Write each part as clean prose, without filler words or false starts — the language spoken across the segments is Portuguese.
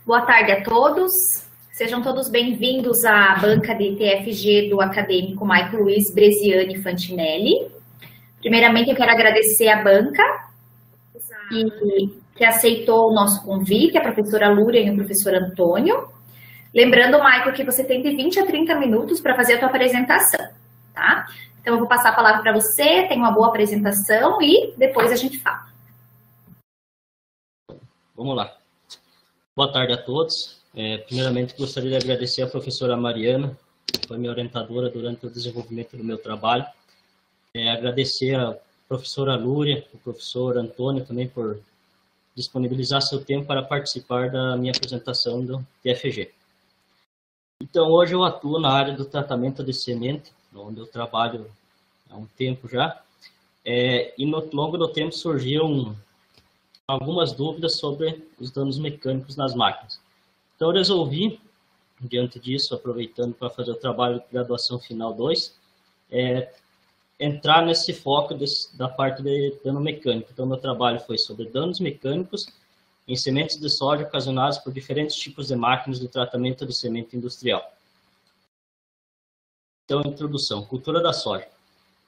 Boa tarde a todos. Sejam todos bem-vindos à banca de TFG do acadêmico Michael Luiz Breziani Fantinelli. Primeiramente, eu quero agradecer à banca que aceitou o nosso convite, a professora Lúria e o professor Antônio. Lembrando, Michael, que você tem de 20 a 30 minutos para fazer a tua apresentação, tá? Então, eu vou passar a palavra para você, tenha uma boa apresentação e depois a gente fala. Vamos lá. Boa tarde a todos. Primeiramente, gostaria de agradecer à professora Mariana, que foi minha orientadora durante o desenvolvimento do meu trabalho. Agradecer à professora Lúria, ao professor Antônio também por disponibilizar seu tempo para participar da minha apresentação do TFG. Então, hoje eu atuo na área do tratamento de semente, onde eu trabalho há um tempo já, e no longo do tempo surgiram algumas dúvidas sobre os danos mecânicos nas máquinas. Então, eu resolvi, diante disso, aproveitando para fazer o trabalho de graduação final 2, entrar nesse foco da parte de dano mecânico. Então, meu trabalho foi sobre danos mecânicos em sementes de soja ocasionadas por diferentes tipos de máquinas de tratamento de semente industrial. Então, introdução. Cultura da soja.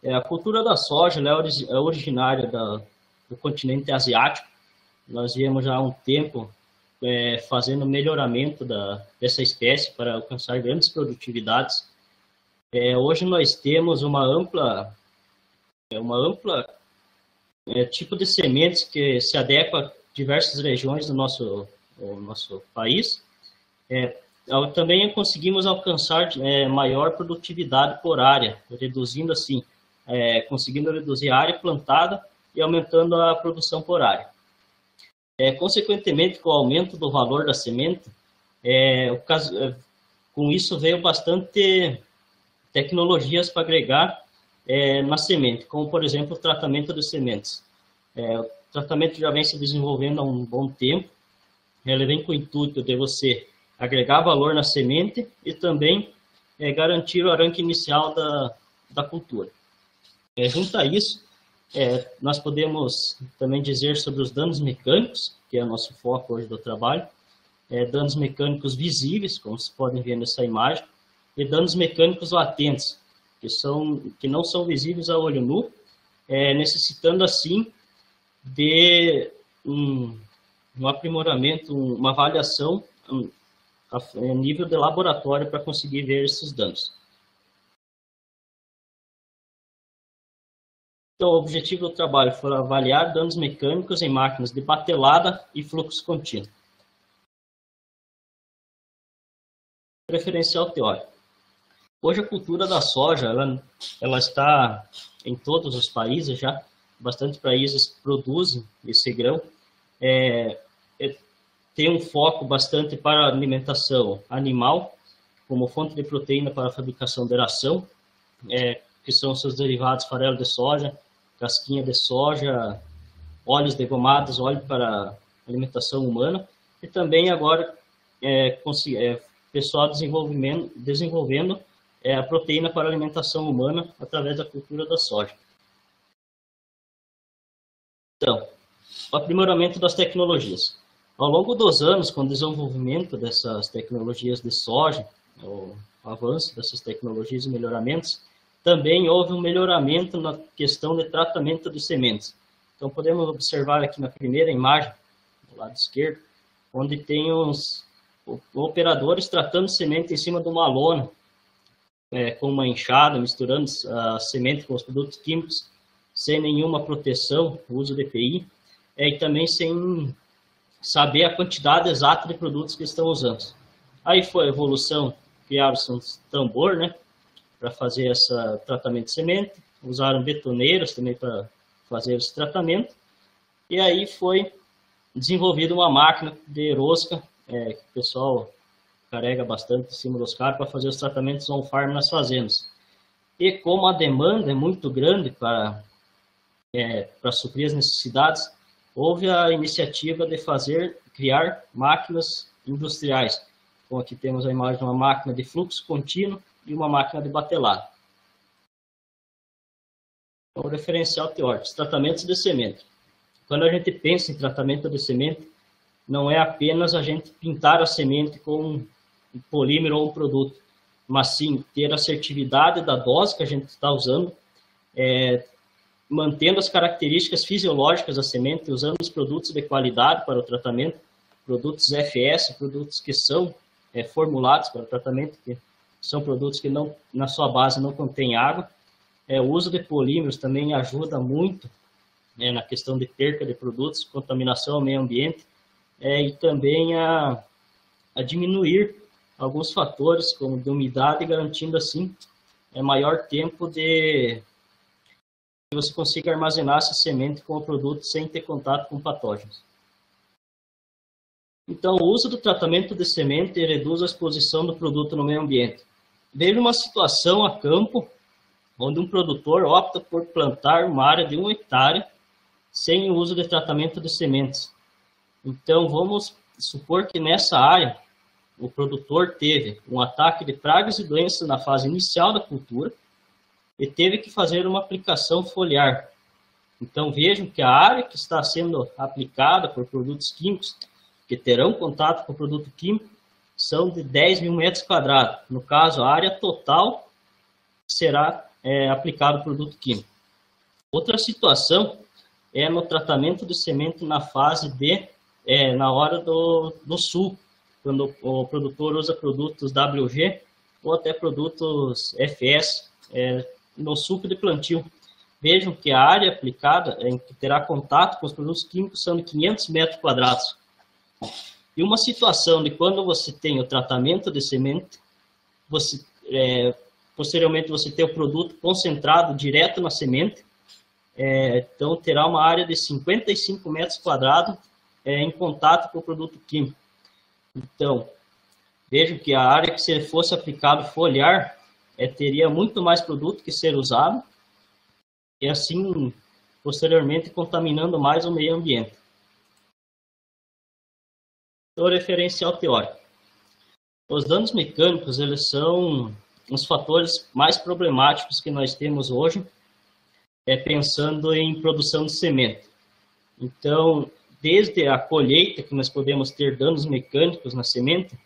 A cultura da soja é originária do continente asiático. Nós viemos já há um tempo fazendo melhoramento dessa espécie para alcançar grandes produtividades. Hoje nós temos uma ampla tipo de sementes que se adequa a diversas regiões do nosso país. Também conseguimos alcançar maior produtividade por área, reduzindo assim, conseguindo reduzir a área plantada e aumentando a produção por área. Consequentemente, com o aumento do valor da semente, com isso veio bastante tecnologias para agregar na semente, como, por exemplo, o tratamento de sementes. O tratamento já vem se desenvolvendo há um bom tempo. Ele vem com o intuito de você agregar valor na semente e também garantir o arranque inicial da cultura. Junto a isso, nós podemos também dizer sobre os danos mecânicos, que é o nosso foco hoje do trabalho. Danos mecânicos visíveis, como vocês podem ver nessa imagem, e danos mecânicos latentes, que não são visíveis a olho nu, necessitando assim de um aprimoramento, uma avaliação a nível de laboratório para conseguir ver esses danos. Então, o objetivo do trabalho foi avaliar danos mecânicos em máquinas de batelada e fluxo contínuo. Preferencial teórico. Hoje a cultura da soja, ela está em todos os países já, bastante países produzem esse grão. Tem um foco bastante para a alimentação animal, como fonte de proteína para a fabricação de ração, que são seus derivados farelo de soja, casquinha de soja, óleos degomados, óleo para alimentação humana, e também agora pessoal desenvolvendo a proteína para alimentação humana através da cultura da soja. Então, o aprimoramento das tecnologias. Ao longo dos anos, com o desenvolvimento dessas tecnologias de soja, o avanço dessas tecnologias e melhoramentos, também houve um melhoramento na questão de tratamento de sementes. Então, podemos observar aqui na primeira imagem, do lado esquerdo, onde tem os operadores tratando semente em cima de uma lona, com uma enxada, misturando a semente com os produtos químicos, sem nenhuma proteção, uso de EPI, e também sem saber a quantidade exata de produtos que estão usando. Aí foi a evolução, criaram-se um tambor, né, para fazer esse tratamento de semente, usaram betoneiras também para fazer esse tratamento, e aí foi desenvolvida uma máquina de rosca, que o pessoal carrega bastante em cima dos carros para fazer os tratamentos on-farm nas fazendas. E como a demanda é muito grande para suprir as necessidades, houve a iniciativa de criar máquinas industriais. Então aqui temos a imagem de uma máquina de fluxo contínuo e uma máquina de batelada. O referencial teórico, tratamentos de semente. Quando a gente pensa em tratamento de semente, não é apenas a gente pintar a semente com um polímero ou um produto, mas sim ter a assertividade da dose que a gente está usando, mantendo as características fisiológicas da semente, usando os produtos de qualidade para o tratamento, produtos FS, produtos que são formulados para o tratamento, que são produtos que não, na sua base não contém água. O uso de polímeros também ajuda muito na questão de perca de produtos, contaminação ao meio ambiente, e também a diminuir alguns fatores, como de umidade, garantindo assim maior tempo de que você consiga armazenar essa semente com o produto sem ter contato com patógenos. Então, o uso do tratamento de semente reduz a exposição do produto no meio ambiente. Veja uma situação a campo, onde um produtor opta por plantar uma área de 1 hectare sem o uso de tratamento de sementes. Então, vamos supor que nessa área, o produtor teve um ataque de pragas e doenças na fase inicial da cultura e teve que fazer uma aplicação foliar. Então, vejam que a área que está sendo aplicada por produtos químicos, que terão contato com o produto químico, são de 10 mil metros quadrados. No caso, a área total será aplicado produto químico. Outra situação é no tratamento de semente na fase na hora do sul, quando o produtor usa produtos WG ou até produtos FS no suco de plantio. Vejam que a área aplicada, em que terá contato com os produtos químicos, são de 500 metros quadrados. E uma situação de quando você tem o tratamento de semente, posteriormente você tem o produto concentrado direto na semente, então terá uma área de 55 metros quadrados em contato com o produto químico. Então, vejam que a área que se fosse aplicado foliar, teria muito mais produto que ser usado, e assim, posteriormente, contaminando mais o meio ambiente. O referencial teórico. Os danos mecânicos, eles são os fatores mais problemáticos que nós temos hoje, pensando em produção de semente. Então, desde a colheita, que nós podemos ter danos mecânicos na semente,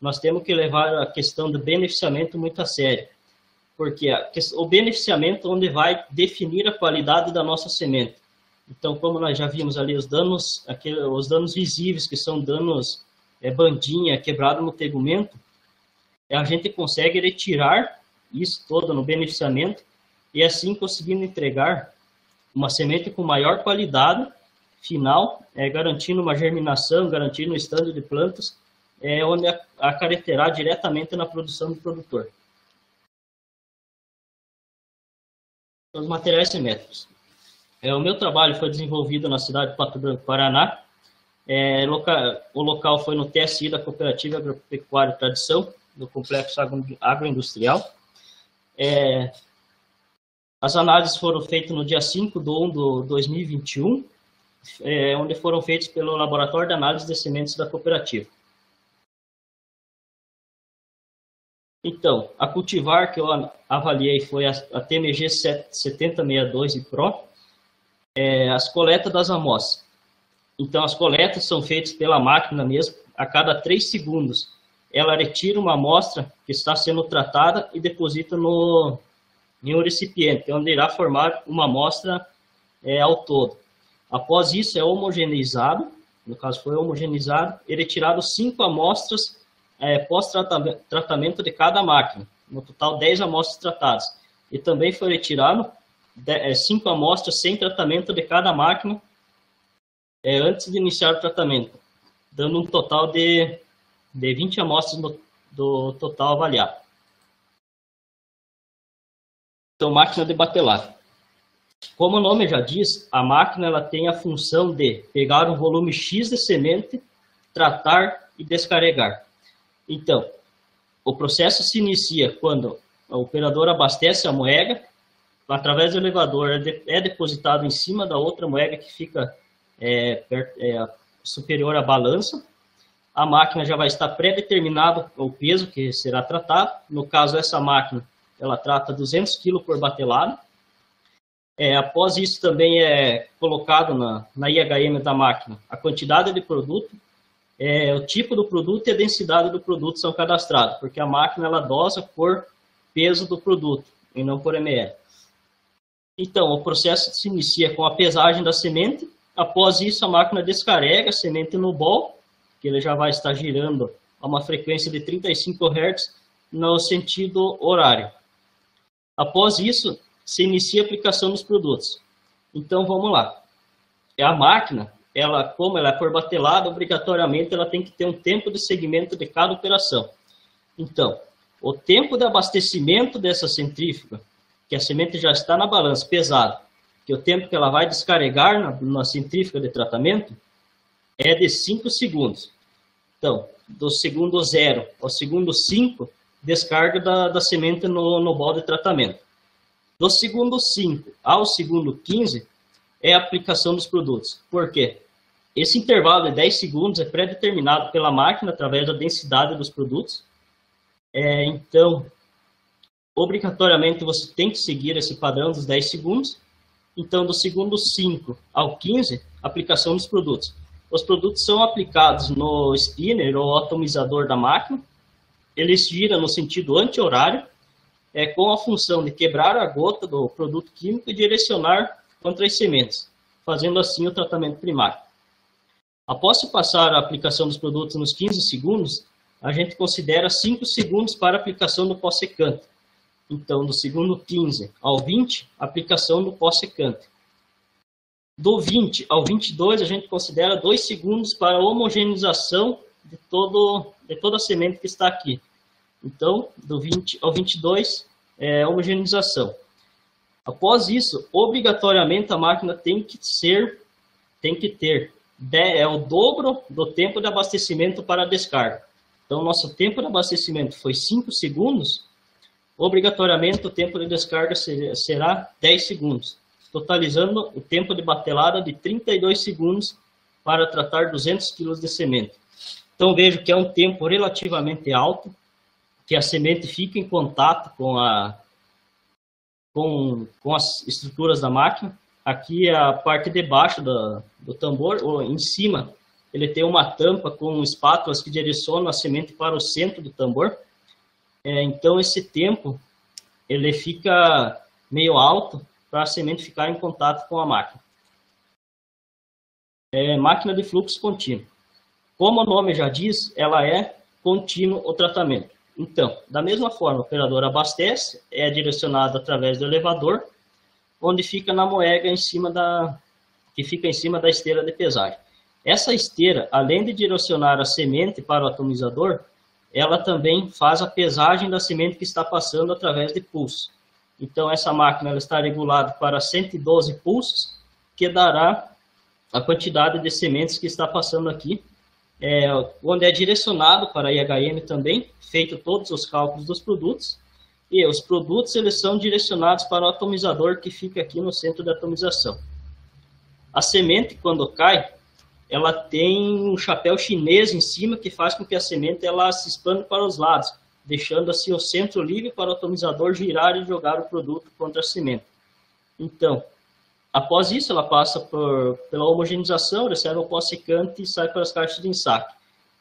nós temos que levar a questão do beneficiamento muito a sério, porque o beneficiamento é onde vai definir a qualidade da nossa semente. Então, como nós já vimos ali, os danos visíveis, que são danos bandinha, quebrado no tegumento, a gente consegue retirar isso todo no beneficiamento e assim conseguindo entregar uma semente com maior qualidade final, garantindo uma germinação, garantindo um estande de plantas, onde acarreterá diretamente na produção do produtor. Os materiais semétricos. O meu trabalho foi desenvolvido na cidade de Pato Branco, Paraná. O local foi no TSI da Cooperativa Agropecuária Tradição, do Complexo Agroindustrial. As análises foram feitas no dia 5/1 de 2021, onde foram feitas pelo Laboratório de Análise de Sementes da Cooperativa. Então, a cultivar que eu avaliei foi a TMG 7062 e Pro, as coletas das amostras. Então, as coletas são feitas pela máquina mesmo, a cada 3 segundos. Ela retira uma amostra que está sendo tratada e deposita em um recipiente, onde irá formar uma amostra ao todo. Após isso, é homogeneizado, no caso foi homogeneizado, e retirado 5 amostras pós-tratamento de cada máquina, no total 10 amostras tratadas. E também foi retirado 5 amostras sem tratamento de cada máquina antes de iniciar o tratamento, dando um total de 20 amostras do total avaliado. Então, máquina de batelagem. Como o nome já diz, a máquina ela tem a função de pegar um volume X de semente, tratar e descarregar. Então, o processo se inicia quando o operador abastece a moega, através do elevador é depositado em cima da outra moega que fica superior à balança. A máquina já vai estar pré-determinado o peso que será tratado. No caso, essa máquina, ela trata 200 kg por batelada. Após isso, também é colocado na IHM da máquina a quantidade de produto o tipo do produto e a densidade do produto são cadastrados, porque a máquina ela dosa por peso do produto e não por ml. Então, o processo se inicia com a pesagem da semente. Após isso, a máquina descarrega a semente no bol, que ele já vai estar girando a uma frequência de 35 Hz no sentido horário. Após isso, se inicia a aplicação dos produtos. Então, vamos lá. A máquina, como ela é por batelada, obrigatoriamente ela tem que ter um tempo de segmento de cada operação. Então, o tempo de abastecimento dessa centrífuga, que a semente já está na balança pesada, que o tempo que ela vai descarregar na centrífuga de tratamento, é de 5 segundos. Então, do segundo 0 ao segundo 5, descarga da semente no bol de tratamento. Do segundo 5 ao segundo 15, é a aplicação dos produtos. Por quê? Esse intervalo de 10 segundos é pré-determinado pela máquina através da densidade dos produtos. Então, obrigatoriamente você tem que seguir esse padrão dos 10 segundos. Então, do segundo 5 ao 15, aplicação dos produtos. Os produtos são aplicados no spinner ou atomizador da máquina. Eles giram no sentido anti-horário, com a função de quebrar a gota do produto químico e direcionar contra as sementes, fazendo assim o tratamento primário. Após se passar a aplicação dos produtos nos 15 segundos, a gente considera 5 segundos para a aplicação do pó-secante. Então, do segundo 15 ao 20, aplicação do pó-secante. Do 20 ao 22, a gente considera 2 segundos para a homogeneização de toda a semente que está aqui. Então, do 20 ao 22, homogeneização. Após isso, obrigatoriamente a máquina tem que ter o dobro do tempo de abastecimento para a descarga. Então, nosso tempo de abastecimento foi 5 segundos, obrigatoriamente o tempo de descarga será 10 segundos, totalizando o tempo de batelada de 32 segundos para tratar 200 kg de semente. Então, vejo que é um tempo relativamente alto, que a semente fica em contato com as estruturas da máquina. Aqui é a parte de baixo do tambor, ou em cima, ele tem uma tampa com espátulas que direcionam a semente para o centro do tambor. Então, esse tempo, ele fica meio alto para a semente ficar em contato com a máquina. Máquina de fluxo contínuo. Como o nome já diz, ela é contínuo o tratamento. Então, da mesma forma, o operador abastece, é direcionado através do elevador, onde fica na moega que fica em cima da esteira de pesagem. Essa esteira, além de direcionar a semente para o atomizador, ela também faz a pesagem da semente que está passando através de pulsos. Então, essa máquina ela está regulada para 112 pulsos, que dará a quantidade de sementes que está passando aqui, onde é direcionado para a IHM também, feito todos os cálculos dos produtos, e os produtos eles são direcionados para o atomizador que fica aqui no centro da atomização. A semente, quando cai, ela tem um chapéu chinês em cima que faz com que a semente ela se expanda para os lados, deixando assim o centro livre para o atomizador girar e jogar o produto contra a semente. Então, após isso, ela passa pela homogeneização, recebe o pó-secante e sai para as caixas de ensaque.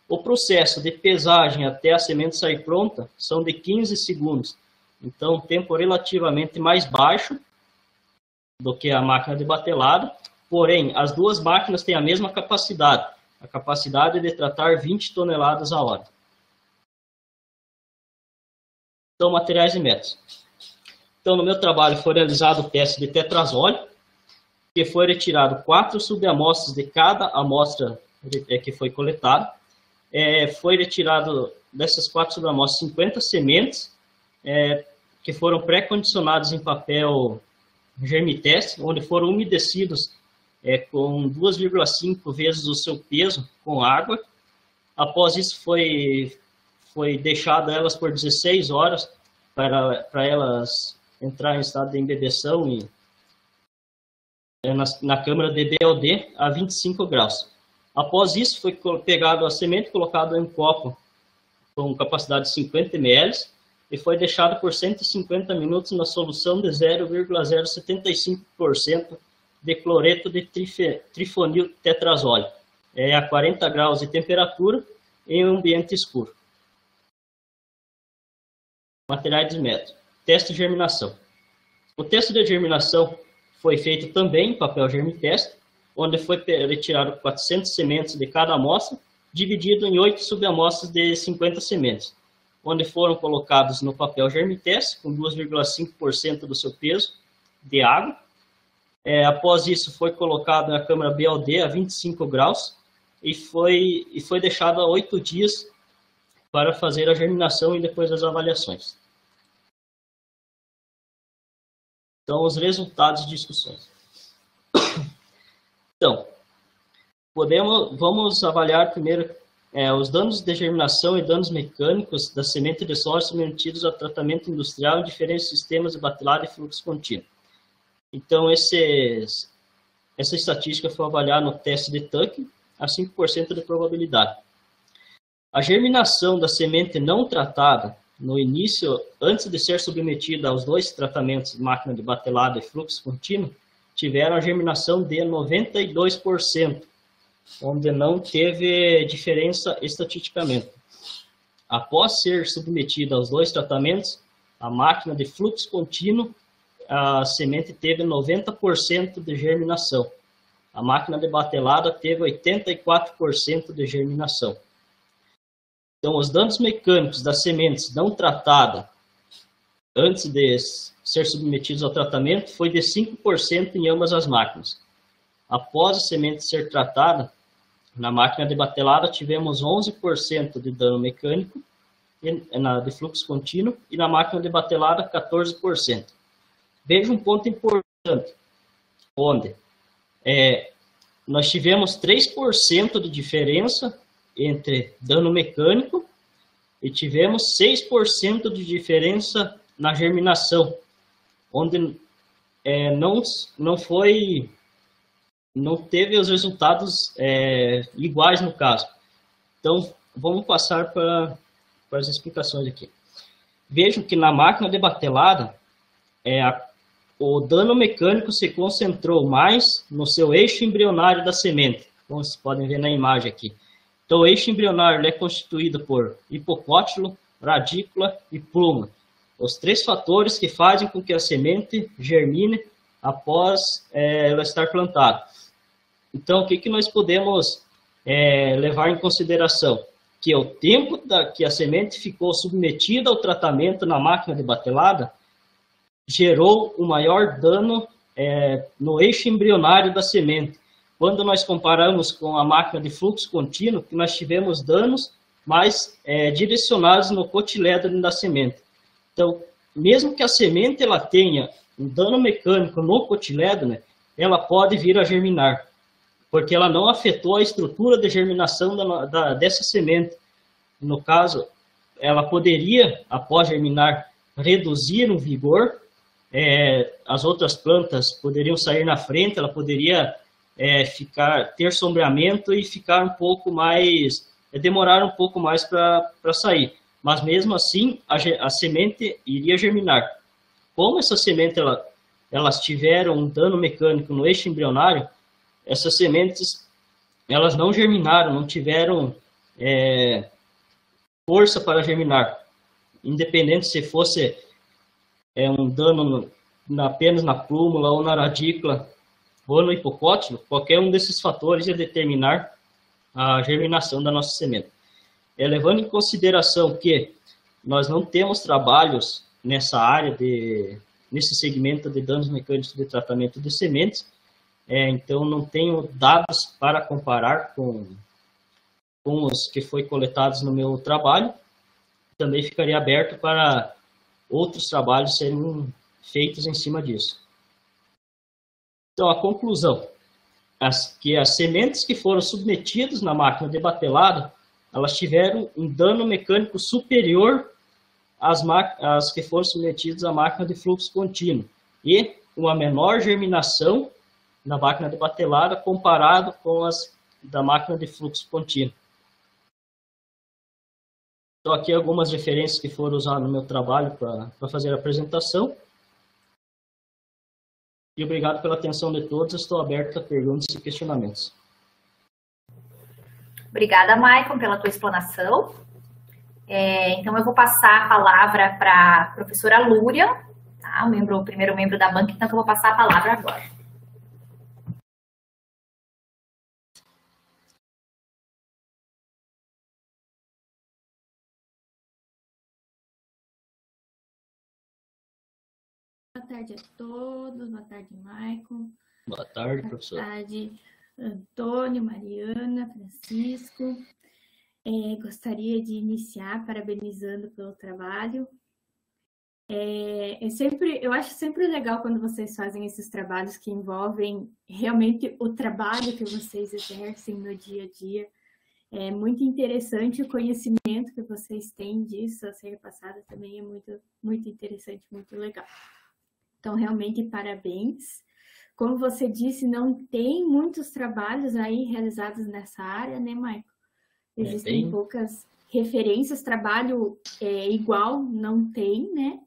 O processo de pesagem até a semente sair pronta são de 15 segundos. Então, um tempo relativamente mais baixo do que a máquina de batelada. Porém, as duas máquinas têm a mesma capacidade. A capacidade de tratar 20 toneladas a hora. Então, materiais e métodos. Então, no meu trabalho foi realizado o teste de tetrazóleo, que foi retirado 4 subamostras de cada amostra que foi coletada. Foi retirado dessas 4 subamostras 50 sementes, que foram pré-condicionadas em papel germiteste, onde foram umedecidos com 2,5 vezes o seu peso com água. Após isso foi deixado elas por 16 horas para elas entrar em estado de embebeção e na câmara de BOD a 25 graus. Após isso, foi pegado a semente, colocado em um copo com capacidade de 50 ml e foi deixado por 150 minutos na solução de 0,075% de cloreto de trifonil tetrazóleo. a 40 graus de temperatura em um ambiente escuro. Materiais de método. Teste de germinação. O teste de germinação foi feito também em papel germiteste, onde foi retirado 400 sementes de cada amostra, dividido em 8 subamostras de 50 sementes, onde foram colocados no papel germiteste, com 2,5% do seu peso de água. Após isso, foi colocado na câmara BLD a 25 graus e foi deixado a 8 dias para fazer a germinação e depois as avaliações. Então, os resultados de discussões. Então, vamos avaliar primeiro os danos de germinação e danos mecânicos da semente de soja submetidos a tratamento industrial em diferentes sistemas de batelada e fluxo contínuo. Então, essa estatística foi avaliada no teste de Tuck a 5% de probabilidade. A germinação da semente não tratada no início, antes de ser submetida aos 2 tratamentos de máquina de batelada e fluxo contínuo, tiveram a germinação de 92%, onde não teve diferença estatisticamente. Após ser submetida aos 2 tratamentos, a máquina de fluxo contínuo, a semente teve 90% de germinação. A máquina de batelada teve 84% de germinação. Então, os danos mecânicos das sementes não tratadas antes de ser submetidos ao tratamento foi de 5% em ambas as máquinas. Após a semente ser tratada, na máquina de batelada tivemos 11% de dano mecânico de fluxo contínuo e na máquina de batelada 14%. Veja um ponto importante, onde nós tivemos 3% de diferença entre dano mecânico e tivemos 6% de diferença na germinação, onde não teve os resultados iguais no caso. Então, vamos passar para as explicações aqui. Vejam que na máquina de batelada, o dano mecânico se concentrou mais no seu eixo embrionário da semente, como vocês podem ver na imagem aqui. Então, o eixo embrionário é constituído por hipocótilo, radícula e pluma. Os 3 fatores que fazem com que a semente germine após ela estar plantada. Então, o que nós podemos levar em consideração? Que o tempo que a semente ficou submetida ao tratamento na máquina de batelada gerou o maior dano no eixo embrionário da semente. Quando nós comparamos com a máquina de fluxo contínuo, que nós tivemos danos mais direcionados no cotilédone da semente. Então, mesmo que a semente ela tenha um dano mecânico no cotilédone, ela pode vir a germinar, porque ela não afetou a estrutura de germinação dessa semente. No caso, ela poderia, após germinar, reduzir o vigor, as outras plantas poderiam sair na frente, ela poderia ter sombreamento e ficar um pouco mais, demorar um pouco mais para sair. Mas mesmo assim, a semente iria germinar. Como essa semente elas tiveram um dano mecânico no eixo embrionário, essas sementes elas não germinaram, não tiveram força para germinar. Independente se fosse um dano apenas na plúmula ou na radícula ou no hipocótilo, qualquer um desses fatores ia determinar a germinação da nossa semente. Levando em consideração que nós não temos trabalhos nessa área, nesse segmento de danos mecânicos de tratamento de sementes, então não tenho dados para comparar com os que foi coletados no meu trabalho. Também ficaria aberto para outros trabalhos serem feitos em cima disso. Então, a conclusão, que as sementes que foram submetidas na máquina de batelada, elas tiveram um dano mecânico superior às que foram submetidas à máquina de fluxo contínuo e uma menor germinação na máquina de batelada comparado com as da máquina de fluxo contínuo. Então, aqui algumas referências que foram usadas no meu trabalho para fazer a apresentação. E obrigado pela atenção de todos. Estou aberto a perguntas e questionamentos. Obrigada, Maicon, pela tua explanação. Então, eu vou passar a palavra para a professora Lúria, tá? O primeiro membro da banca, então eu vou passar a palavra agora. Boa tarde a todos, boa tarde, Maicon. Boa tarde, professor. Boa tarde, Antônio, Mariana, Francisco. Gostaria de iniciar parabenizando pelo trabalho. Eu acho sempre legal quando vocês fazem esses trabalhos que envolvem realmente o trabalho que vocês exercem no dia a dia. É muito interessante o conhecimento que vocês têm disso a ser passado também é muito, muito interessante, muito legal. Então, realmente, parabéns. Como você disse, não tem muitos trabalhos aí realizados nessa área, né, Maicon? Existem poucas referências, trabalho igual não tem, né?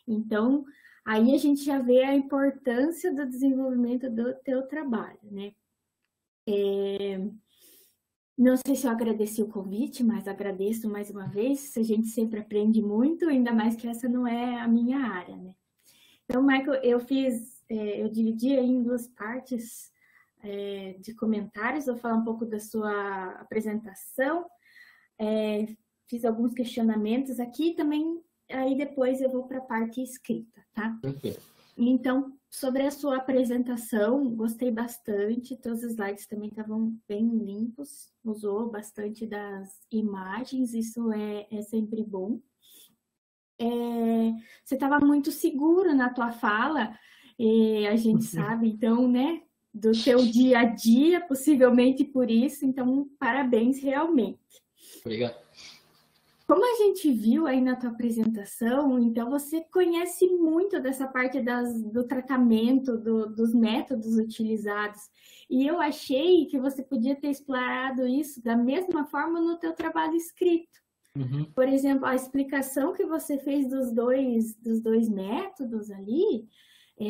Então, aí a gente já vê a importância do desenvolvimento do teu trabalho, né? Não sei se eu agradeci o convite, mas agradeço mais uma vez. A gente sempre aprende muito, ainda mais que essa não é a minha área, né? Então, Maicon, eu dividi em duas partes de comentários. Vou falar um pouco da sua apresentação, fiz alguns questionamentos aqui também, aí depois eu vou para a parte escrita, tá? Okay. Então, sobre a sua apresentação, gostei bastante, todos os slides também estavam bem limpos, usou bastante das imagens, isso é sempre bom. Você estava muito seguro na tua fala, a gente sabe, então, né, do teu dia a dia, possivelmente por isso, então, parabéns realmente. Obrigado. Como a gente viu aí na tua apresentação, então você conhece muito dessa parte do tratamento, dos métodos utilizados, e eu achei que você podia ter explorado isso da mesma forma no teu trabalho escrito. Uhum. Por exemplo, a explicação que você fez dos dois métodos ali,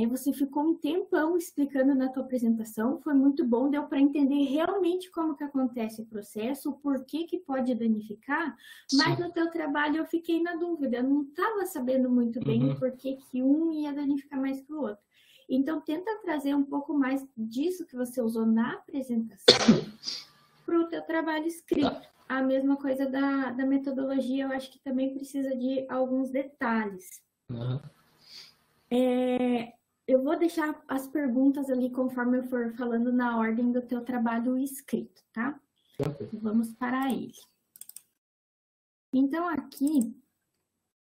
você ficou um tempão explicando na tua apresentação, foi muito bom, deu para entender realmente como que acontece o processo, o porquê que pode danificar, mas no teu trabalho eu fiquei na dúvida, eu não estava sabendo muito bem o porquê que um ia danificar mais que o outro. Então, tenta trazer um pouco mais disso que você usou na apresentação para o teu trabalho escrito. A mesma coisa da metodologia, eu acho que também precisa de alguns detalhes. Uhum. Eu vou deixar as perguntas ali conforme eu for falando na ordem do teu trabalho escrito, tá? Okay. Vamos para ele. Então, aqui,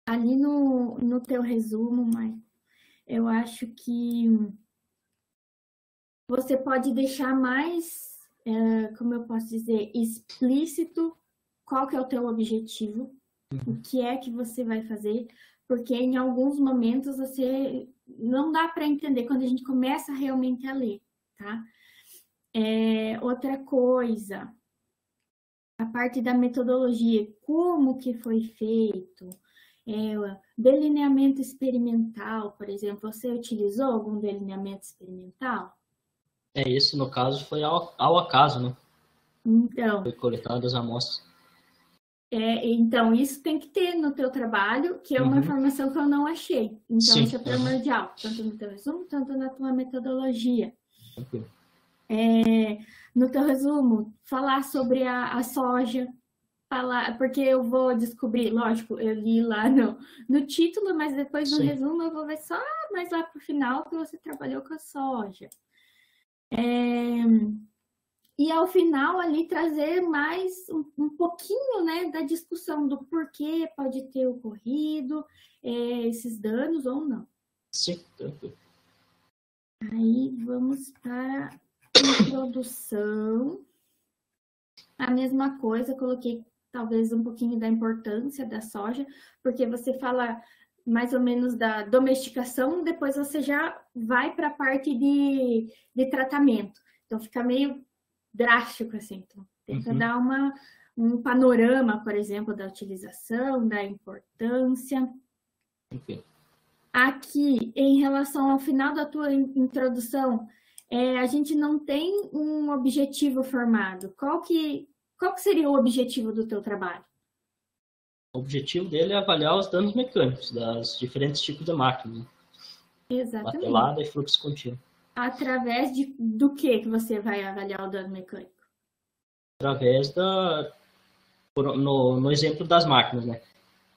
ali no teu resumo, Maicon, eu acho que você pode deixar mais... como eu posso dizer, explícito qual que é o teu objetivo, o que é que você vai fazer, porque em alguns momentos você não dá para entender quando a gente começa realmente a ler, tá? Outra coisa, a parte da metodologia, como que foi feito, delineamento experimental, por exemplo, você utilizou algum delineamento experimental? Isso, no caso, foi ao acaso, né? Então, foi coletadas as amostras. Então, isso tem que ter no teu trabalho, que é uma informação que eu não achei. Então, Sim. Isso é primordial, tanto no teu resumo, tanto na tua metodologia. Okay. No teu resumo, falar sobre a soja, porque eu vou descobrir, lógico, eu li lá no título, mas depois no resumo eu vou ver só mais lá para o final que você trabalhou com a soja. E ao final ali trazer mais um pouquinho, né, da discussão do porquê pode ter ocorrido esses danos ou não. Sim, tranquilo. Aí vamos para a introdução. A mesma coisa, coloquei talvez um pouquinho da importância da soja, porque você fala mais ou menos da domesticação, depois você já vai para a parte de tratamento. Então fica meio drástico, assim. Então, tenta dar um panorama, por exemplo, da utilização, da importância. Okay. Aqui, em relação ao final da tua introdução, a gente não tem um objetivo formado. Qual que Qual que seria o objetivo do teu trabalho? O objetivo dele é avaliar os danos mecânicos das diferentes tipos de máquinas, né? Exatamente. Batelada e fluxo contínuo. Através do que você vai avaliar o dano mecânico? Através no exemplo das máquinas, né?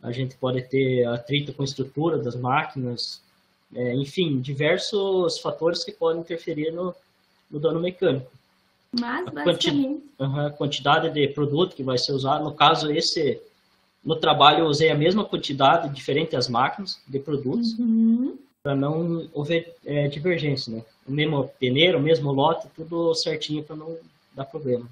A gente pode ter atrito com a estrutura das máquinas, enfim, diversos fatores que podem interferir no dano mecânico. Mas, basicamente... A quantidade de produto que vai ser usado, no caso, no trabalho eu usei a mesma quantidade, diferente as máquinas de produtos, para não haver divergência, né? O mesmo peneira, o mesmo lote, tudo certinho para não dar problema.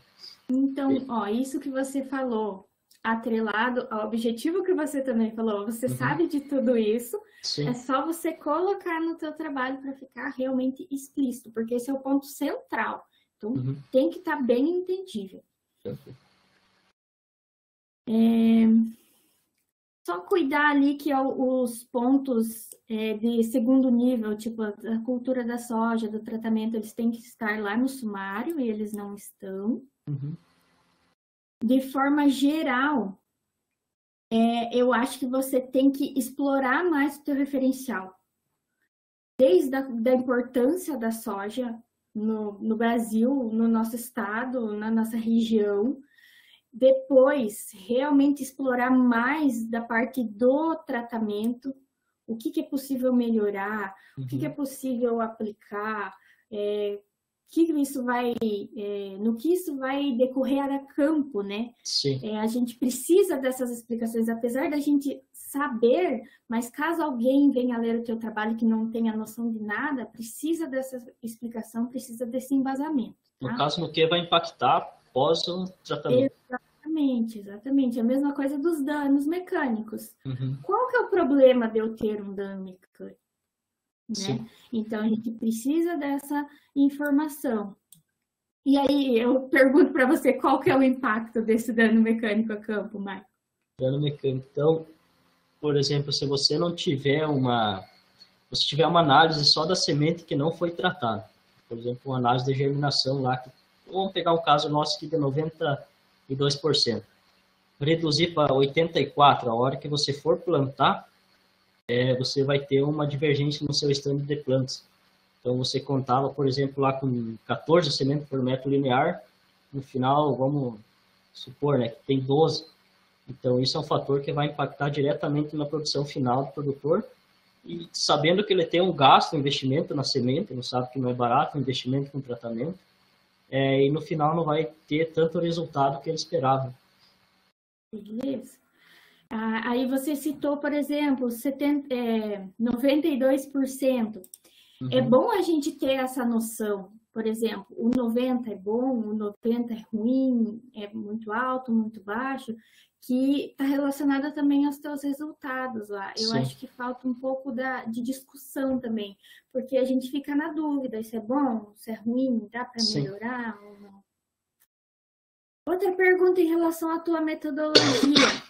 Então, isso que você falou, atrelado ao objetivo que você também falou, você sabe de tudo isso, Sim. É só você colocar no teu trabalho para ficar realmente explícito, porque esse é o ponto central. Então, tem que estar bem entendível. Só cuidar ali que os pontos de segundo nível, tipo a cultura da soja, do tratamento, eles têm que estar lá no sumário e eles não estão. De forma geral, eu acho que você tem que explorar mais o teu referencial. Desde da importância da soja no Brasil, no nosso estado, na nossa região. Depois, realmente explorar mais da parte do tratamento, o que é possível melhorar, o que é possível aplicar, no que isso vai decorrer a campo, né? Sim. A gente precisa dessas explicações, apesar da gente saber, mas caso alguém venha ler o teu trabalho que não tenha noção de nada, precisa dessa explicação, precisa desse embasamento. Tá? No caso, no que vai impactar após o tratamento. Exatamente. A mesma coisa dos danos mecânicos. Qual que é o problema de eu ter um dano mecânico? Né? Então, a gente precisa dessa informação. E aí, eu pergunto para você, qual que é o impacto desse dano mecânico a campo, Marco? Dano mecânico. Então, por exemplo, se você não tiver você tiver uma análise só da semente que não foi tratada, por exemplo, uma análise de germinação lá, vamos pegar um caso nosso aqui de 92%, reduzir para 84% a hora que você for plantar, você vai ter uma divergência no seu estande de plantas. Então, você contava, por exemplo, lá com 14 sementes por metro linear, no final, vamos supor, né, que tem 12. Então, isso é um fator que vai impactar diretamente na produção final do produtor. E sabendo que ele tem um gasto, um investimento na semente, não sabe que não é barato, um investimento com tratamento, e no final não vai ter tanto resultado que ele esperava. Beleza. Aí você citou, por exemplo, 92%. É bom a gente ter essa noção. Por exemplo, o 90% é bom, o 90% é ruim, é muito alto, muito baixo, que está relacionada também aos teus resultados lá. Eu acho que falta um pouco de discussão também, porque a gente fica na dúvida, se é bom, se é ruim, dá para melhorar ou não. Outra pergunta em relação à tua metodologia.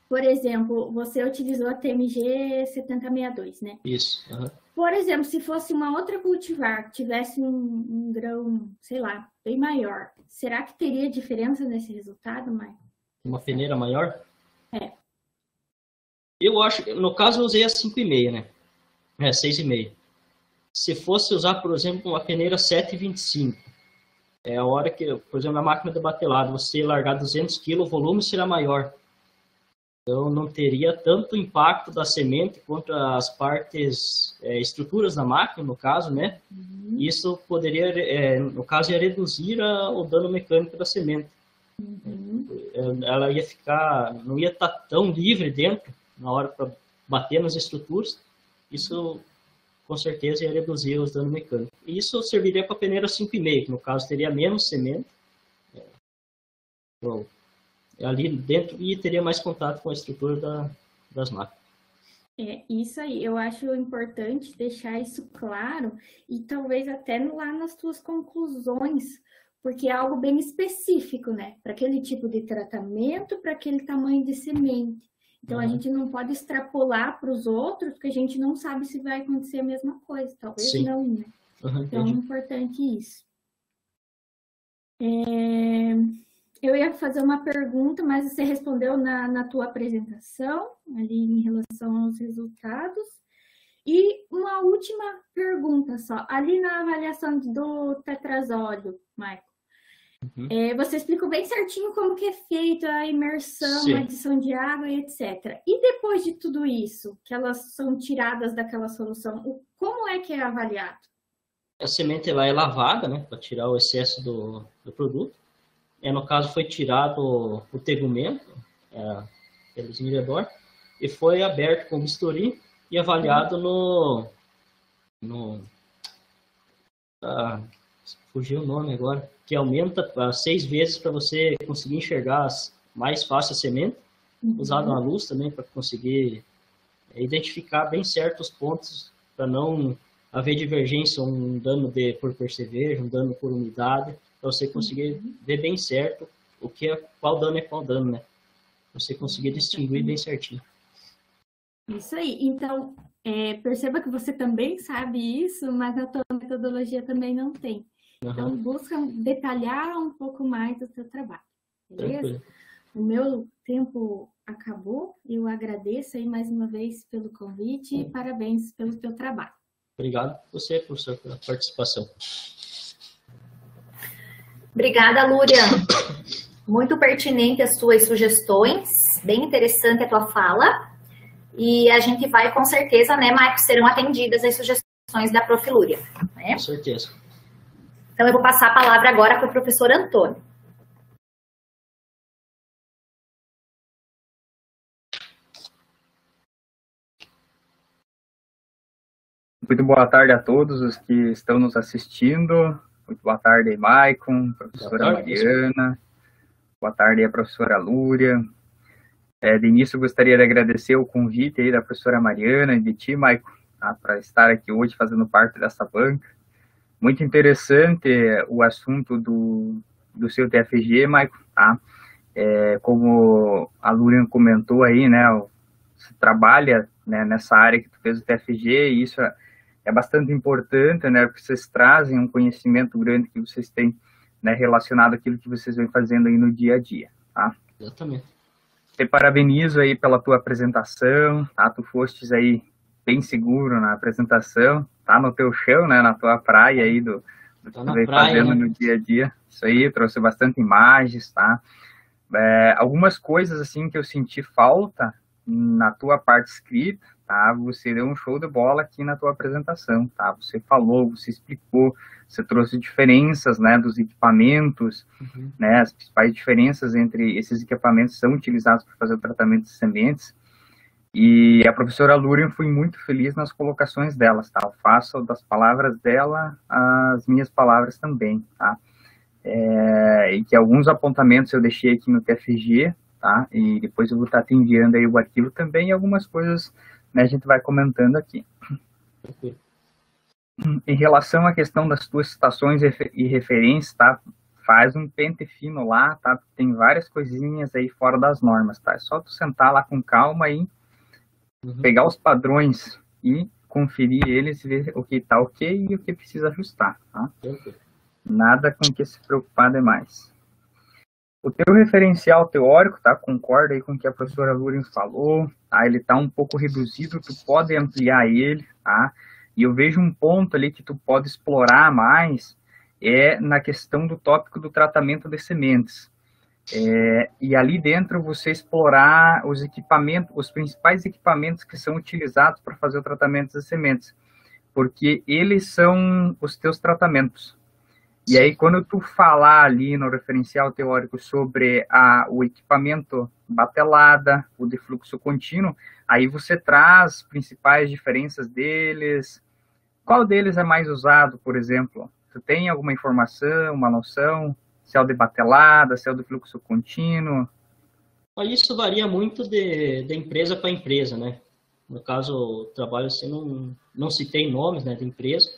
Por exemplo, você utilizou a TMG 7062, né? Isso. Por exemplo, se fosse uma outra cultivar que tivesse um grão, sei lá, bem maior, será que teria diferença nesse resultado, Maicon? Uma peneira maior? Eu acho, no caso eu usei a 5,5, né? 6,5. Se fosse usar, por exemplo, uma peneira 7,25, a hora que, por exemplo, na máquina de batelado, você largar 200 kg, o volume será maior. Então, não teria tanto impacto da semente contra as partes, estruturas da máquina, no caso, né? Isso poderia, no caso, ia reduzir o dano mecânico da semente. Ela ia não ia estar tão livre dentro, na hora para bater nas estruturas. Isso, com certeza, ia reduzir os danos mecânicos. E isso serviria para a peneira 5,5, que no caso teria menos semente. Ali dentro e teria mais contato com a estrutura das máquinas. Isso aí, eu acho importante deixar isso claro e talvez até lá nas tuas conclusões, porque é algo bem específico, né? Para aquele tipo de tratamento, para aquele tamanho de semente. Então, a gente não pode extrapolar para os outros, porque a gente não sabe se vai acontecer a mesma coisa. Talvez não, né? Então, é importante isso. eu ia fazer uma pergunta, mas você respondeu na tua apresentação, ali em relação aos resultados. E uma última pergunta só. Ali na avaliação do tetrazóleo, Maicon, você explicou bem certinho como que é feito a imersão, Sim. a adição de água e etc. E depois de tudo isso, que elas são tiradas daquela solução, como é que é avaliado? A semente ela é lavada, né, para tirar o excesso do produto. No caso, foi tirado o tegumento pelo esmirilhador e foi aberto com bisturi e avaliado fugiu o nome agora, que aumenta 6 vezes para você conseguir enxergar mais fácil a semente, usado a luz também para conseguir identificar bem certos pontos para não haver divergência, um dano por percevejo, um dano por umidade, para você conseguir ver bem certo qual dano é qual dano, né? Você conseguir distinguir bem certinho. Isso aí. Então, perceba que você também sabe isso, mas a tua metodologia também não tem. Então, busca detalhar um pouco mais do teu trabalho. Beleza? Tranquilo. O meu tempo acabou. Eu agradeço aí mais uma vez pelo convite e parabéns pelo teu trabalho. Obrigado você, professor, pela participação. Obrigada, Lúria. Muito pertinente as tuas sugestões, bem interessante a tua fala. E a gente vai, com certeza, né, Maicon, serão atendidas as sugestões da Prof. Lúria. Né? Com certeza. Então, eu vou passar a palavra agora para o professor Antônio. Muito boa tarde a todos os que estão nos assistindo. Muito boa tarde, Maicon, professora Mariana. Boa tarde, a professora Lúria. De início, eu gostaria de agradecer o convite aí da professora Mariana e de ti, Maicon, para estar aqui hoje fazendo parte dessa banca. Muito interessante o assunto do seu TFG, Maicon, tá? Como a Lúria comentou aí, né, você trabalha, né, nessa área que tu fez o TFG, e isso é bastante importante, né, porque vocês trazem um conhecimento grande que vocês têm, né, relacionado àquilo que vocês vêm fazendo aí no dia a dia, tá? Exatamente. Te parabenizo aí pela tua apresentação, tá? Tu fostes aí bem seguro na apresentação, tá no teu chão, né, na tua praia aí do que tu vem fazendo, né, no dia a dia. Isso aí, trouxe bastante imagens, tá? Algumas coisas, assim, que eu senti falta na tua parte escrita, tá? Você deu um show de bola aqui na tua apresentação, tá? Você falou, você explicou, você trouxe diferenças, né, dos equipamentos, né, as principais diferenças entre esses equipamentos que são utilizados para fazer o tratamento de sementes. E a professora Lúria, fui muito feliz nas colocações delas, tá? Eu faço das palavras dela as minhas palavras também, tá? E que alguns apontamentos eu deixei aqui no TFG, tá? E depois eu vou estar te enviando aí o arquivo também, e algumas coisas, né, a gente vai comentando aqui. Em relação à questão das tuas citações e referências, tá? Faz um pente fino lá, tá? Tem várias coisinhas aí fora das normas, tá? É só tu sentar lá com calma e pegar os padrões e conferir eles, ver o que tá ok e o que precisa ajustar, tá? Nada com que se preocupar demais. O teu referencial teórico, tá? Concorda aí com o que a professora Lúria falou, tá? Ele tá um pouco reduzido, tu pode ampliar ele, tá? E eu vejo um ponto ali que tu pode explorar mais, na questão do tópico do tratamento de sementes. E ali dentro você explorar os equipamentos, os principais equipamentos que são utilizados para fazer o tratamento das sementes, porque eles são os teus tratamentos. E aí, quando tu falar ali no referencial teórico sobre o equipamento batelada, o de fluxo contínuo, aí você traz as principais diferenças deles. Qual deles é mais usado, por exemplo? Tu tem alguma informação, uma noção? Se é o de batelada, se é o de fluxo contínuo? Isso varia muito de empresa para empresa, né? No caso, o trabalho assim, não citei nomes, né, de empresa,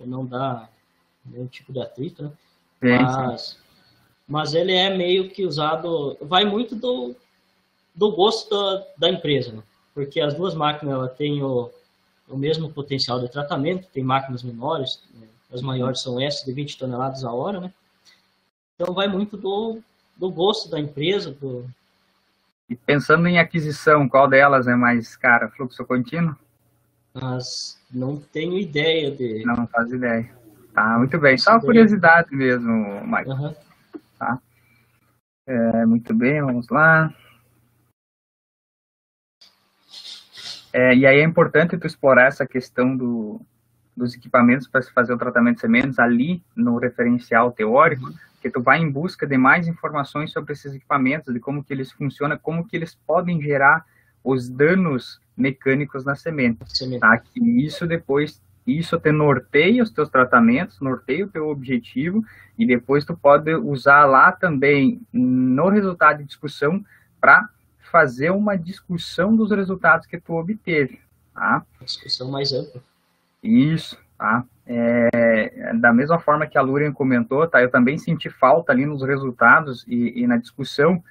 não dá nenhum tipo de atrito, né? Mas ele é meio que usado, vai muito do gosto da empresa, né? Porque as duas máquinas ela têm o mesmo potencial de tratamento, tem máquinas menores, né? As maiores são essas de 20 toneladas a hora, né? Então vai muito do gosto da empresa. E pensando em aquisição, qual delas é mais cara? Fluxo contínuo? Mas não tenho ideia de... Não faz ideia. Tá, muito bem. Só uma curiosidade mesmo, Mike. Uhum. Tá. Muito bem, vamos lá. E aí é importante tu explorar essa questão dos equipamentos para se fazer o tratamento de sementes ali no referencial teórico, que tu vai em busca de mais informações sobre esses equipamentos, de como que eles funcionam, como que eles podem gerar os danos mecânicos na semente. Tá? Que isso te norteia os teus tratamentos, norteia o teu objetivo, e depois tu pode usar lá também no resultado de discussão para fazer uma discussão dos resultados que tu obteve. Tá? Discussão mais ampla. Isso, tá? Da mesma forma que a Lúria comentou, tá? Eu também senti falta ali nos resultados e na discussão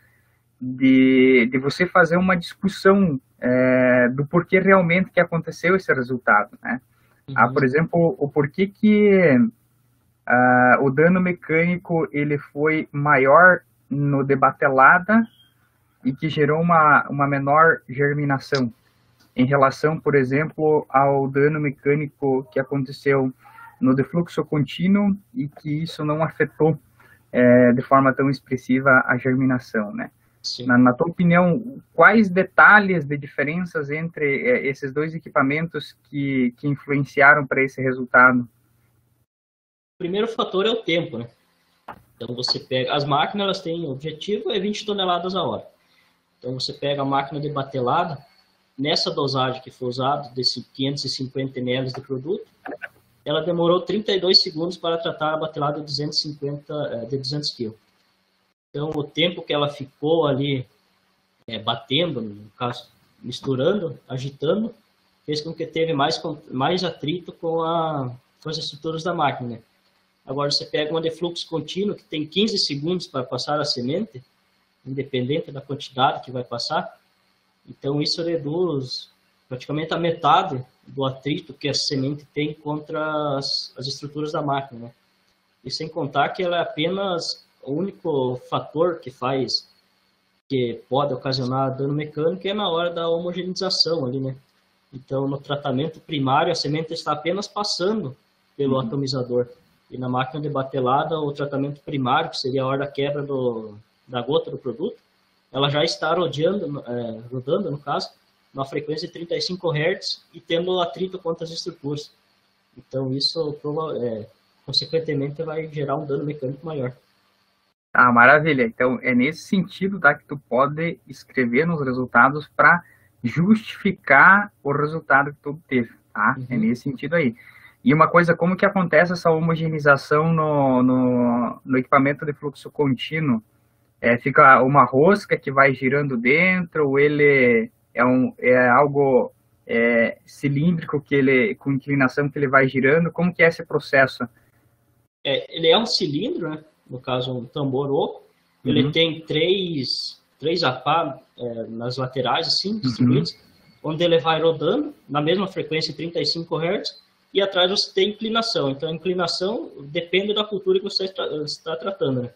de você fazer uma discussão do porquê realmente que aconteceu esse resultado, né? Por exemplo, o porquê que o dano mecânico ele foi maior no de batelada e que gerou uma menor germinação em relação, por exemplo, ao dano mecânico que aconteceu no defluxo contínuo e que isso não afetou de forma tão expressiva a germinação, né? Na tua opinião, quais detalhes de diferenças entre esses dois equipamentos que influenciaram para esse resultado? O primeiro fator é o tempo, né? Então você pega, as máquinas elas têm o objetivo é 20 toneladas a hora. Então você pega a máquina de batelada, nessa dosagem que foi usada, desse 550 ml de produto, ela demorou 32 segundos para tratar a batelada de 200 kg. Então, o tempo que ela ficou ali batendo, no caso, misturando, agitando, fez com que teve mais atrito com as estruturas da máquina. Né? Agora, você pega uma de fluxo contínuo, que tem 15 segundos para passar a semente, independente da quantidade que vai passar. Então, isso reduz praticamente a metade do atrito que a semente tem contra as estruturas da máquina. Né? E sem contar que ela é apenas o único fator que pode ocasionar dano mecânico é na hora da homogeneização ali, né? Então, no tratamento primário, a semente está apenas passando pelo atomizador. E na máquina de batelada, o tratamento primário, que seria a hora da quebra da gota do produto, ela já está rodando, no caso, numa frequência de 35 Hz e tendo atrito contra as estruturas. Então, isso, consequentemente, vai gerar um dano mecânico maior. Ah, maravilha. Então, é nesse sentido, tá, que tu pode escrever nos resultados para justificar o resultado que tu obteve, tá? É nesse sentido aí. E uma coisa, como que acontece essa homogeneização no equipamento de fluxo contínuo? Fica uma rosca que vai girando dentro, ou ele é algo cilíndrico com inclinação que ele vai girando? Como que é esse processo? Ele é um cilindro, né? No caso, um tambor oco. Ele tem três apá nas laterais, assim, distribuídos, onde ele vai rodando na mesma frequência de 35 Hz, e atrás você tem inclinação. Então, a inclinação depende da cultura que você está tratando, né?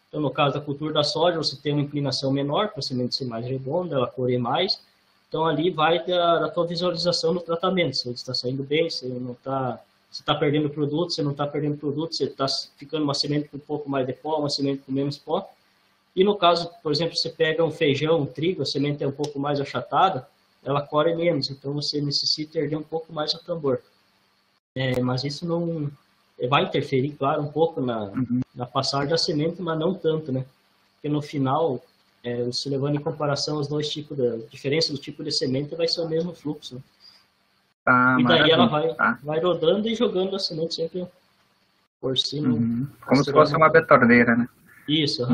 Então, no caso da cultura da soja, você tem uma inclinação menor, para a semente ser mais redonda, ela correr mais. Então, ali vai da tua visualização do tratamento, se ele está saindo bem, se ele não está... Você está perdendo produto, você não está perdendo produto, você está ficando uma semente com um pouco mais de pó, uma semente com menos pó. E no caso, por exemplo, você pega um feijão, um trigo, a semente é um pouco mais achatada, ela corre menos, então você necessita erguer um pouco mais o tambor. Mas isso não vai interferir, claro, um pouco na passagem da semente, mas não tanto, né? Porque no final, se levando em comparação os dois tipos, a diferença do tipo de semente vai ser o mesmo fluxo, né? E daí ela vai rodando e jogando a semente sempre por cima. Como se fosse uma betorneira, né? Isso.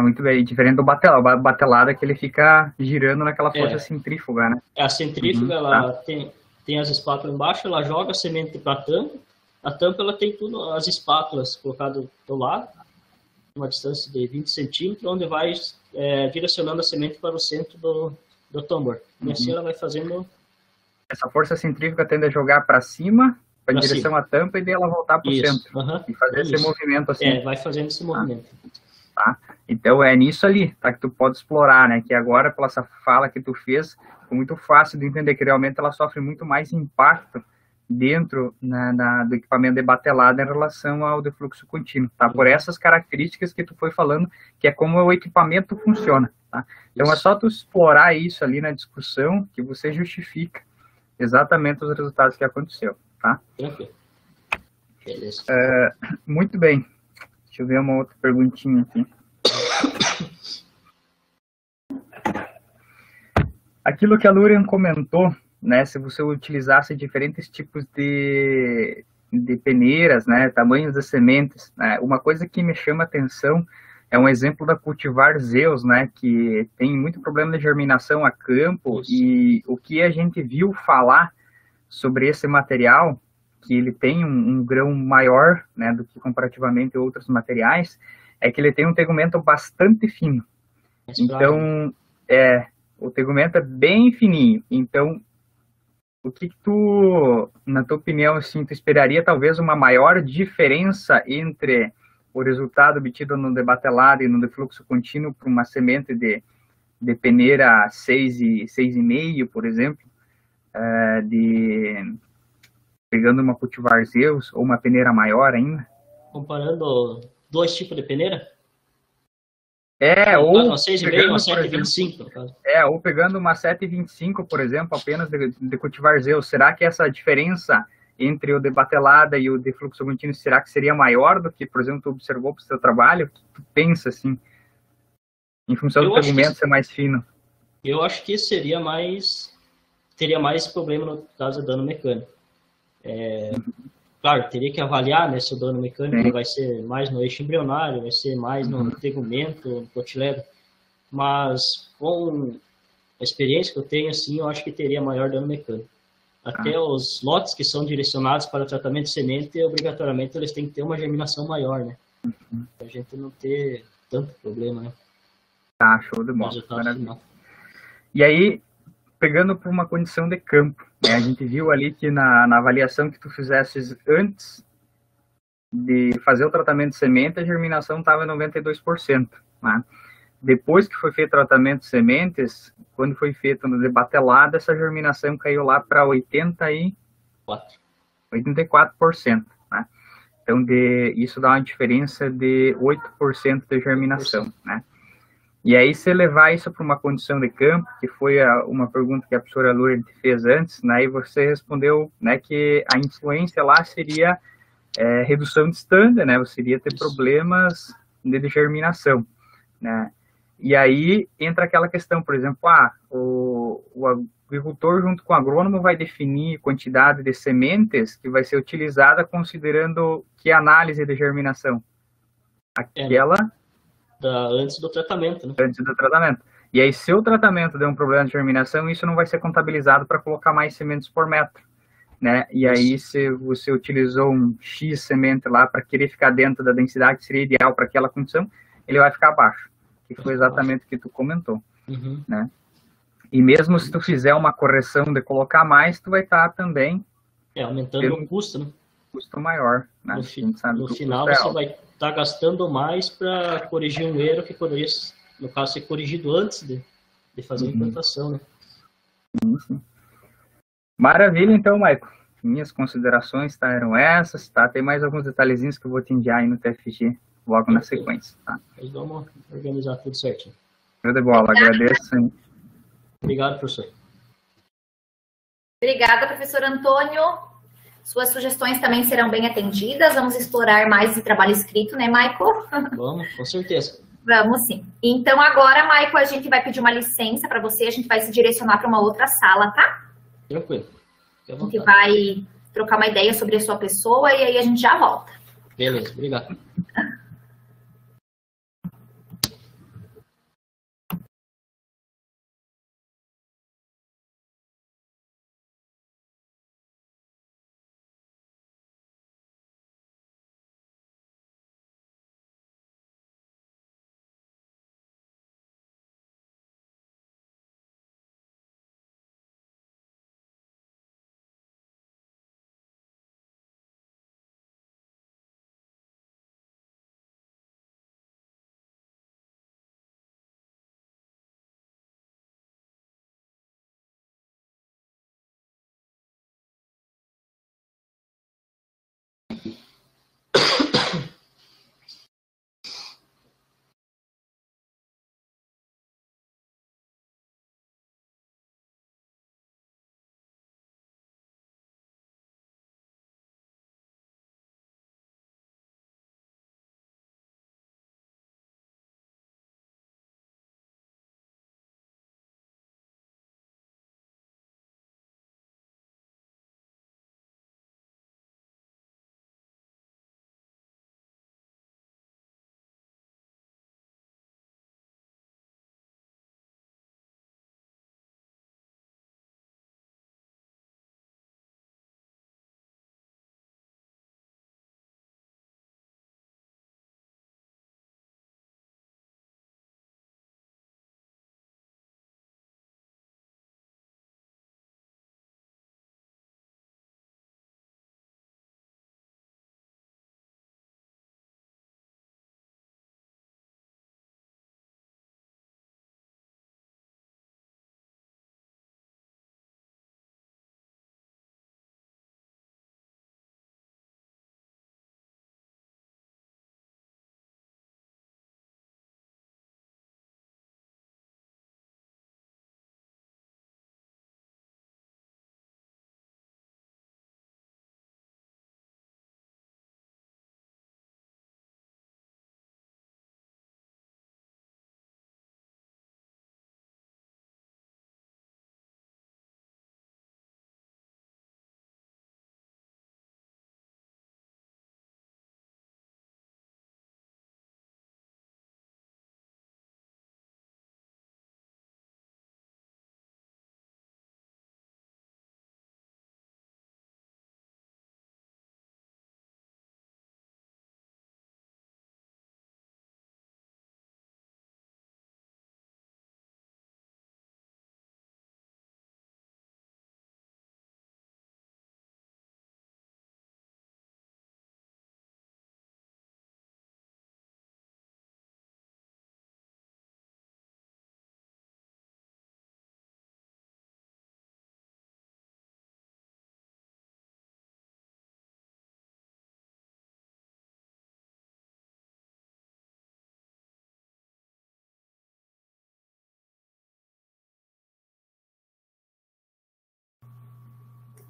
Muito bem. Diferente do batelado. O batelado é que ele fica girando naquela força centrífuga, né? A centrífuga, ela tem as espátulas embaixo, ela joga a semente para a tampa. A tampa, ela tem tudo, as espátulas colocadas do lado, uma distância de 20 centímetros, onde vai direcionando a semente para o centro do tambor. E assim ela vai fazendo... Essa força centrífuga tende a jogar para cima, para direção à tampa, e daí ela voltar para o centro. E fazer esse movimento assim. Vai fazendo esse movimento. tá? Então, é nisso ali, tá? Que tu pode explorar, né? Que agora, pela essa fala que tu fez, ficou muito fácil de entender que realmente ela sofre muito mais impacto dentro, né, do equipamento de batelada em relação ao de fluxo contínuo, tá? Por essas características que tu foi falando, que é como o equipamento funciona, tá? Então, é só tu explorar isso ali na discussão que você justifica exatamente os resultados que aconteceu, tá? Beleza. Muito bem. Deixa eu ver uma outra perguntinha aqui. Aquilo que a Lurian comentou, né, se você utilizasse diferentes tipos de peneiras, né, tamanhos das sementes, né, uma coisa que me chama a atenção é um exemplo da cultivar Zeus, né, que tem muito problema de germinação a campo. Isso. E o que a gente viu falar sobre esse material, que ele tem um grão maior, né, do que comparativamente outros materiais, é que ele tem um tegumento bastante fino. Então, o tegumento é bem fininho. Então, o que tu, na tua opinião, assim, tu esperaria talvez uma maior diferença entre o resultado obtido no debatelado e no de fluxo contínuo para uma semente de peneira 6,5, por exemplo, pegando uma cultivar Zeus ou uma peneira maior ainda? Comparando dois tipos de peneira? Ou uma 6,5 uma 7,25, no caso. Ou pegando uma 7,25, por exemplo, apenas de cultivar Zeus, será que essa diferença entre o de batelada e o de fluxo contínuo, será que seria maior do que, por exemplo, tu observou para o seu trabalho? O que tu pensa, assim, em função do tegumento ser mais fino? Eu acho que teria mais problema no caso de dano mecânico. Claro, teria que avaliar, né, se o dano mecânico vai ser mais no eixo embrionário, vai ser mais no tegumento, no cotiledo, mas com a experiência que eu tenho, assim, eu acho que teria maior dano mecânico. Até os lotes que são direcionados para o tratamento de semente, obrigatoriamente eles têm que ter uma germinação maior, né? Para a gente não ter tanto problema, né? Tá, show de bola. E aí, pegando por uma condição de campo, né? A gente viu ali que na avaliação que tu fizesses antes de fazer o tratamento de semente, a germinação estava em 92%, né? Depois que foi feito o tratamento de sementes, quando foi feito no debatelado, essa germinação caiu lá para 84%, né? Então, isso dá uma diferença de 8% de germinação, né? E aí, se levar isso para uma condição de campo, que foi uma pergunta que a professora Lourdes fez antes, né, e você respondeu, né, que a influência lá seria redução de standard, né, você iria ter problemas de germinação, né. E aí entra aquela questão, por exemplo, o agricultor junto com o agrônomo vai definir quantidade de sementes que vai ser utilizada considerando que análise de germinação? Aquela... antes do tratamento, né? Antes do tratamento. E aí, se o tratamento der um problema de germinação, isso não vai ser contabilizado para colocar mais sementes por metro, né? E aí, se você utilizou um X semente lá para querer ficar dentro da densidade que seria ideal para aquela condição, ele vai ficar abaixo, que foi exatamente o que tu comentou, né? E mesmo se tu fizer uma correção de colocar mais, tu vai estar também... aumentando o custo, né? Custo maior, né? No final, você vai estar gastando mais para corrigir um erro que poderia, no caso, ser corrigido antes de fazer a implantação, né? Sim. Maravilha, então, Maico. Minhas considerações eram essas, tá? Tem mais alguns detalhezinhos que eu vou te enviar aí no TFG logo na sequência, tá? Nós vamos organizar tudo certinho. Show de bola, agradeço. Hein? Obrigado, professor. Obrigada, professor Antônio. Suas sugestões também serão bem atendidas. Vamos explorar mais esse trabalho escrito, né, Maico? Vamos, com certeza. Vamos sim. Então, agora, Maico, a gente vai pedir uma licença para você. A gente vai se direcionar para uma outra sala, tá? Tranquilo. A gente vai trocar uma ideia sobre a sua pessoa e aí a gente já volta. Beleza, obrigado.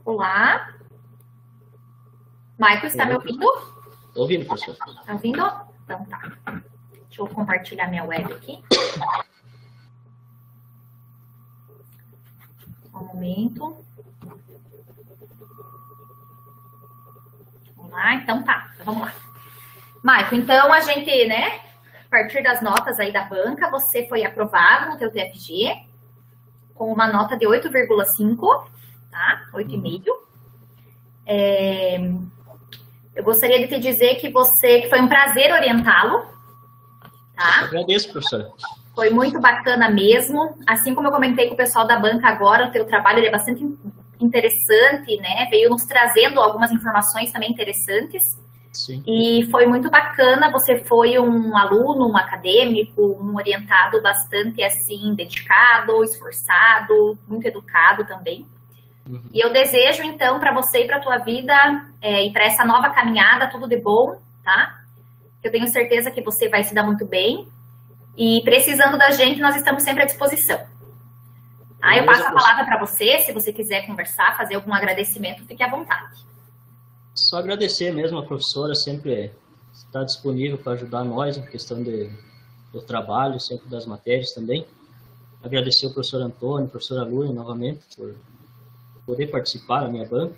Olá. Michael, está me ouvindo? Estou ouvindo, professor. Está ouvindo? Então tá. Deixa eu compartilhar minha web aqui. Um momento. Vamos lá, então tá. Então, vamos lá. Michael, então a gente, né, a partir das notas aí da banca, você foi aprovado no teu TFG com uma nota de 8,5, tá? 8,5. Eu gostaria de te dizer que foi um prazer orientá-lo, tá? Eu agradeço, professor. Foi muito bacana mesmo. Assim como eu comentei com o pessoal da banca agora, o teu trabalho ele é bastante interessante, né? Veio nos trazendo algumas informações também interessantes. Sim. E foi muito bacana. Você foi um aluno, um acadêmico, um orientado bastante, assim, dedicado, esforçado, muito educado também. E eu desejo, então, para você e para a tua vida e para essa nova caminhada, tudo de bom, tá? Eu tenho certeza que você vai se dar muito bem. E precisando da gente, nós estamos sempre à disposição. Tá? Eu passo a palavra para você, se você quiser conversar, fazer algum agradecimento, fique à vontade. Só agradecer mesmo a professora, sempre está disponível para ajudar nós em questão do trabalho, sempre das matérias também. Agradecer ao professor Antônio, professora Lúria, novamente, por poder participar da minha banca.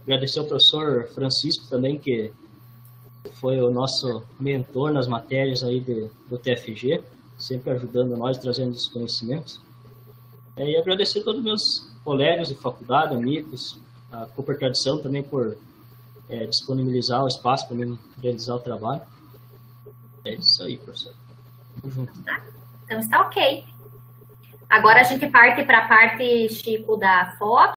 Agradecer ao professor Francisco também, que foi o nosso mentor nas matérias aí do TFG, sempre ajudando nós, trazendo os conhecimentos. E agradecer a todos os meus colegas de faculdade, amigos, a Cooper Tradição também por disponibilizar o espaço para mim realizar o trabalho. É isso aí, professor. Tamo junto. Então está ok. Agora a gente parte para a parte, Chico, da foto.